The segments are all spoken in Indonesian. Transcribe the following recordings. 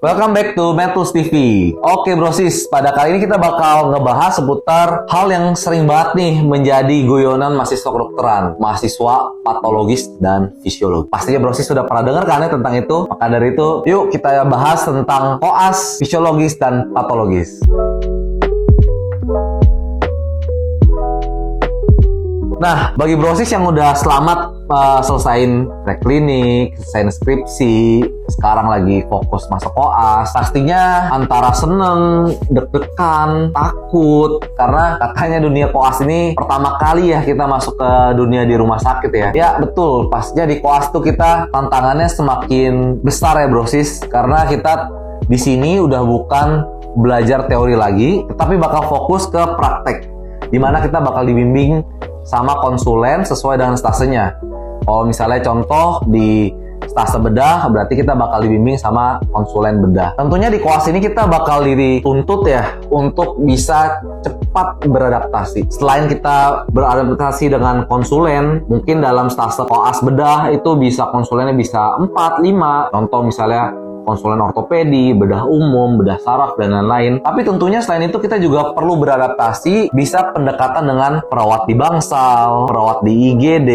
Welcome back to Metus TV. Oke brosis, pada kali ini kita bakal ngebahas seputar hal yang sering banget nih menjadi guyonan mahasiswa kedokteran, mahasiswa patologis dan fisiologis. Pastinya brosis sudah pernah dengar kan ya tentang itu? Maka dari itu, yuk kita bahas tentang koas, fisiologis, dan patologis. Nah, bagi brosis yang udah selamat selesain preklinik, selesain skripsi, sekarang lagi fokus masuk koas, pastinya antara seneng, deg-degan, takut, karena katanya dunia koas ini pertama kali ya kita masuk ke dunia di rumah sakit ya. Ya betul, pastinya di koas tuh kita tantangannya semakin besar ya brosis, karena kita di sini udah bukan belajar teori lagi, tetapi bakal fokus ke praktek, dimana kita bakal dibimbing sama konsulen sesuai dengan stasenya. Kalau misalnya contoh di stase bedah, berarti kita bakal dibimbing sama konsulen bedah. Tentunya di koas ini kita bakal dituntut ya untuk bisa cepat beradaptasi. Selain kita beradaptasi dengan konsulen, mungkin dalam stase koas bedah itu bisa konsulennya bisa 4, 5. Contoh misalnya konsulen ortopedi, bedah umum, bedah saraf, dan lain-lain. Tapi tentunya selain itu kita juga perlu beradaptasi, bisa pendekatan dengan perawat di bangsal, perawat di IGD,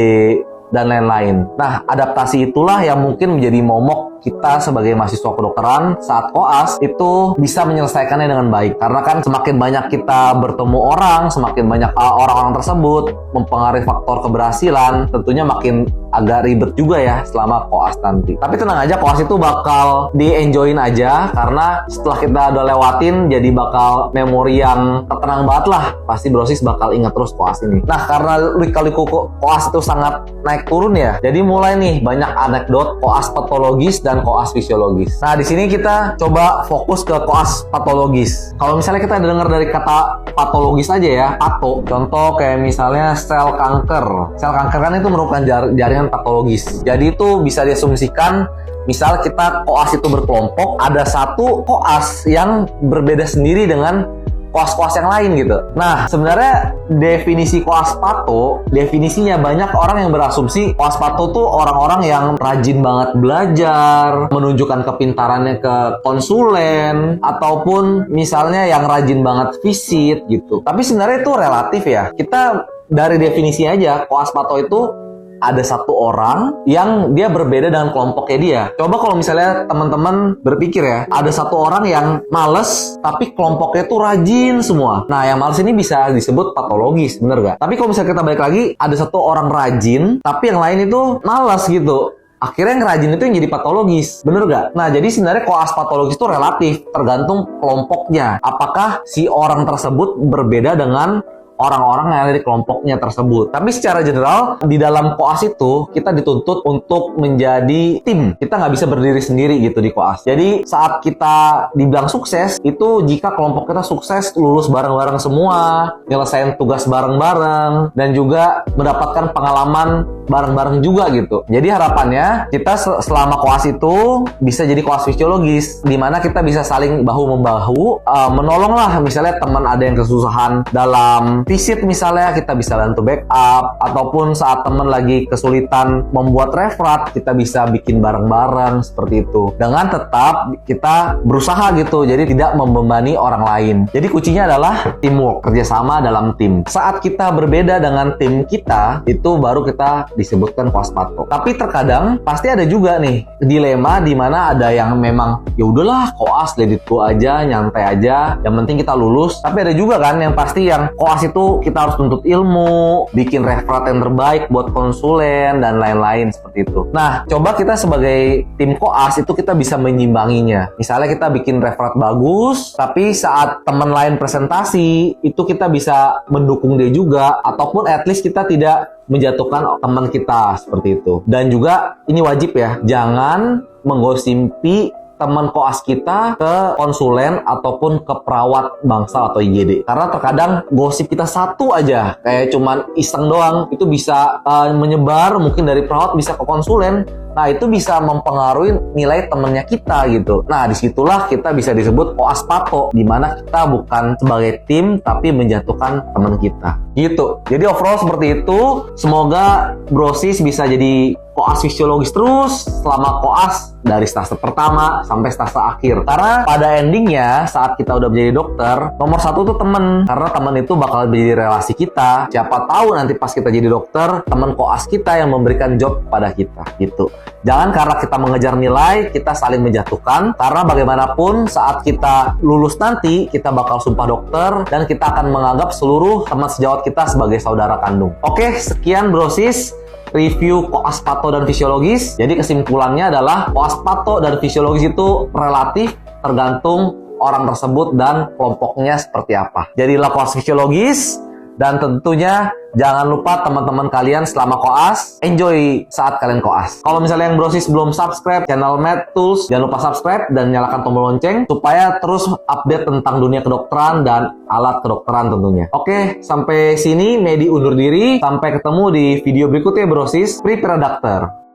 dan lain-lain. Nah, adaptasi itulah yang mungkin menjadi momok kita sebagai mahasiswa kedokteran saat koas itu bisa menyelesaikannya dengan baik. Karena kan semakin banyak kita bertemu orang, semakin banyak orang-orang tersebut mempengaruhi faktor keberhasilan, tentunya makin agak ribet juga ya selama koas nanti. Tapi tenang aja, koas itu bakal di-enjoyin aja, karena setelah kita udah lewatin jadi bakal memori yang terkenang banget lah. Pasti brosis bakal ingat terus koas ini. Nah, karena lika-liku koas itu sangat naik turun ya, jadi mulai nih banyak anekdot koas patologis dan koas fisiologis. Nah, di sini kita coba fokus ke koas patologis. Kalau misalnya kita dengar dari kata patologis aja ya, pato, contoh kayak misalnya sel kanker. Sel kanker kan itu merupakan jaringan patologis. Jadi itu bisa diasumsikan misal kita koas itu berkelompok, ada satu koas yang berbeda sendiri dengan koas-koas yang lain gitu. Nah, sebenarnya definisi koas pato, definisinya banyak orang yang berasumsi koas pato tuh orang-orang yang rajin banget belajar, menunjukkan kepintarannya ke konsulen, ataupun misalnya yang rajin banget visit gitu. Tapi sebenarnya itu relatif ya. Kita dari definisi aja, koas pato itu ada satu orang yang dia berbeda dengan kelompoknya dia. Coba kalau misalnya teman-teman berpikir ya, ada satu orang yang males tapi kelompoknya tuh rajin semua. Nah, yang males ini bisa disebut patologis, bener gak? Tapi kalau misalnya kita balik lagi, ada satu orang rajin tapi yang lain itu males gitu. Akhirnya yang rajin itu yang jadi patologis, bener gak? Nah, jadi sebenarnya koas patologis itu relatif, tergantung kelompoknya. Apakah si orang tersebut berbeda dengan orang-orang yang ada di kelompoknya tersebut. Tapi secara general, di dalam koas itu, kita dituntut untuk menjadi tim. Kita nggak bisa berdiri sendiri gitu di koas. Jadi, saat kita dibilang sukses, itu jika kelompok kita sukses, lulus bareng-bareng semua, nyelesain tugas bareng-bareng, dan juga mendapatkan pengalaman bareng-bareng juga gitu. Jadi harapannya, kita selama koas itu bisa jadi koas fisiologis, di mana kita bisa saling bahu-membahu, menolong lah misalnya teman ada yang kesusahan dalam visit misalnya, kita bisa bantu backup, ataupun saat teman lagi kesulitan membuat referat, kita bisa bikin bareng-bareng seperti itu. Dengan tetap kita berusaha gitu, jadi tidak membebani orang lain. Jadi kuncinya adalah teamwork, kerjasama dalam tim. Saat kita berbeda dengan tim kita, itu baru kita disebutkan koas pato. Tapi terkadang pasti ada juga nih dilema di mana ada yang memang ya udahlah koas let it go aja, nyantai aja, yang penting kita lulus. Tapi ada juga kan yang pasti yang koas itu kita harus tuntut ilmu, bikin referat yang terbaik buat konsulen, dan lain-lain seperti itu. Nah, coba kita sebagai tim koas itu kita bisa menyimbanginya. Misalnya kita bikin referat bagus, tapi saat teman lain presentasi, itu kita bisa mendukung dia juga, ataupun at least kita tidak menjatuhkan teman kita seperti itu. Dan juga ini wajib ya, jangan menggosipi teman koas kita ke konsulen ataupun ke perawat bangsal atau IGD. Karena terkadang gosip kita satu aja, kayak cuman iseng doang, itu bisa menyebar mungkin dari perawat bisa ke konsulen. Nah, itu bisa mempengaruhi nilai temennya kita gitu. Nah, disitulah kita bisa disebut koas pato, di mana kita bukan sebagai tim tapi menjatuhkan teman kita. Gitu. Jadi overall seperti itu. Semoga Brosis bisa jadi koas fisiologis terus selama koas dari stase pertama sampai stase akhir. Karena pada endingnya saat kita udah menjadi dokter, nomor satu tuh temen. Karena temen itu bakal menjadi relasi kita. Siapa tahu nanti pas kita jadi dokter, temen koas kita yang memberikan job pada kita. Gitu. Jangan karena kita mengejar nilai, kita saling menjatuhkan. Karena bagaimanapun saat kita lulus nanti, kita bakal sumpah dokter dan kita akan menganggap seluruh teman sejawat kita sebagai saudara kandung. Oke, sekian Brosis review koas pato dan fisiologis. Jadi kesimpulannya adalah koas pato dan fisiologis itu relatif tergantung orang tersebut dan kelompoknya seperti apa. Jadilah koas fisiologis dan tentunya jangan lupa teman-teman kalian selama koas enjoy saat kalian koas. Kalau misalnya yang Brosis belum subscribe channel Med Tools, jangan lupa subscribe dan nyalakan tombol lonceng supaya terus update tentang dunia kedokteran dan alat kedokteran tentunya. Oke, sampai sini Medi undur diri. Sampai ketemu di video berikutnya Brosis. Prepare Doctor.